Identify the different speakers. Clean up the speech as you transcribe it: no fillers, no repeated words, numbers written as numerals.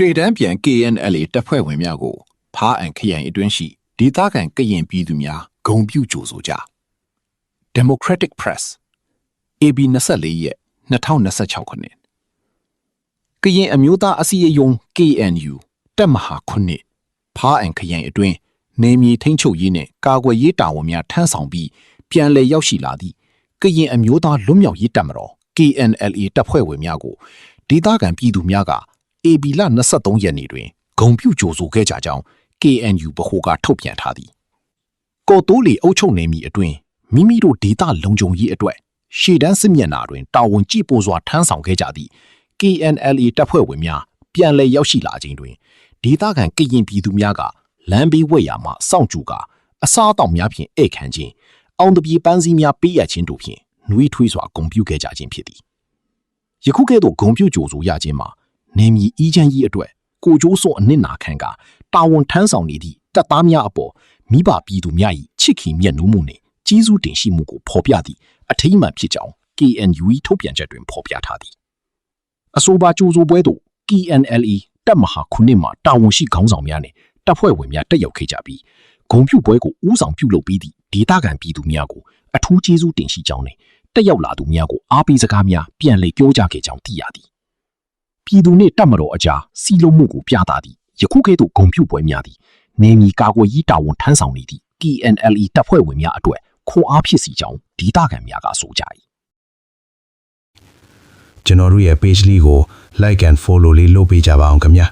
Speaker 1: ရှေ့တန်းပြန် KNLA တပ်ဖွဲ့ဝင်များကိုဖားအံခရိုင်အတွင်းရှိဒေသခံကရင်ပြည်သူများဂုဏ်ပြုကြိုဆိုကြ Democratic Press AB 24ရက်2026ခုနှစ်ကရင်အမျိုးသားအစည်းအရုံး KNU တပ်မဟာ9ဖားအံခရိုင်အတွင်းနေမြေထိန်းချုပ်ရေးနဲ့ကာကွယ်ရေးတာဝန်များထမ်းဆောင်ပြီးပြန်လည်ရောက်ရှိလာသည့်ကရင်အမျိုးသားလွတ်မြောက်ရေးတပ်မတော် KNLA တပ်ဖွဲ့ဝင်များကိုဒေသခံပြည်သူများကAB လ23ရက်နေ့တွင်ဂုဏ်ပြုကြိုဆိုခဲ့ကြကြောင်း KNU ဗဟိုကထုတ်ပြန်ထားသည်ကော်တိုးလီအုပ်ချုပ်နေမည်အတွင်မိမိတို့ဒေသလုံခြုံရေးအတွက်ရှေ့တန်းစစ်မျက်နှာတွင်တာဝန်ကြည့်ပို့စွာထမ်းဆောင်ခဲ့ကြသည့် KNLA တပ်ဖွဲ့ဝင်များပြန်လည်ရောက်ရှိလာခြင်းတွင်ဒေသခံကရင်ပြည်သူများကလမ်းဘေးဝက်ရာမှစောင့်ကြည့်ကာအစားအသောက်များဖြင့်ဧည့်ခံခြင်းအောင်တပြေပန်းစည်းများပေးရခြင်းတို့ဖြင့်နှွေးထွေးစွာဂုဏ်ပြုခဲ့ကြခြင်းဖြစ်သည်ယခုကဲ့သို့ဂုဏ်ပြုကြိုဆိုရခြင်းမှာနေမီအီးချမ်းကြီးအတွက်ကိုကျိုးစောအနစ်နာခံကတာဝန်ထမ်းဆောင်နေသည့်တပ်သားများအပေါ်မိဘပြည်သူများ၏ချစ်ခင်မြတ်နိုးမှုနှင့်ကြီးစုတင်ရှိမှုကိုဖော်ပြသည့်အထိမ်းအမှန်ဖြစ်ကြောင်း KNU ထုတ်ပြန်ချက်တွင်ဖော်ပြထားသည်အဆိုပါကြိုဆိုပွဲသို့ KNLA တပ်မဟာ9မှတာဝန်ရှိခေါင်းဆောင်များနှင့်တပ်ဖွဲ့ဝင်များတက်ရောက်ခဲ့ကြပြီးဂုဏ်ပြုပွဲကိုဦးဆောင်ပြုလုပ်ပြီးသည့်ဒေသခံပြည်သူများကိုအထူးကျေးဇူးတင်ရှိကြောင်းနှင့်တက်ရောက်လာသူများကိုအားပေးစကားများပြန်လည်ပြောကြားခဲ့ကြောင်းသိရသည်ပြည်သူနှင့်တပ်မတော်အကြားစီလုံးမှုကိုပြသသည့်ယခုကဲ့သို့ဂုဏ်ပြုပွဲများသည်နေမီကာကွယ်ရေးတာဝန်ထမ်းဆောင်နေသည့် KNLA တပ်ဖွဲ့ဝင်များအတွက်ခွန်အားဖြစ်စီကြောင်းဒေသခံများကဆိုကြ၏
Speaker 2: ကျွန်တော်တို့ရဲ့ page လေးကို like and follow လေးလုပ်ပေးကြပါအောင်ခင်ဗျာ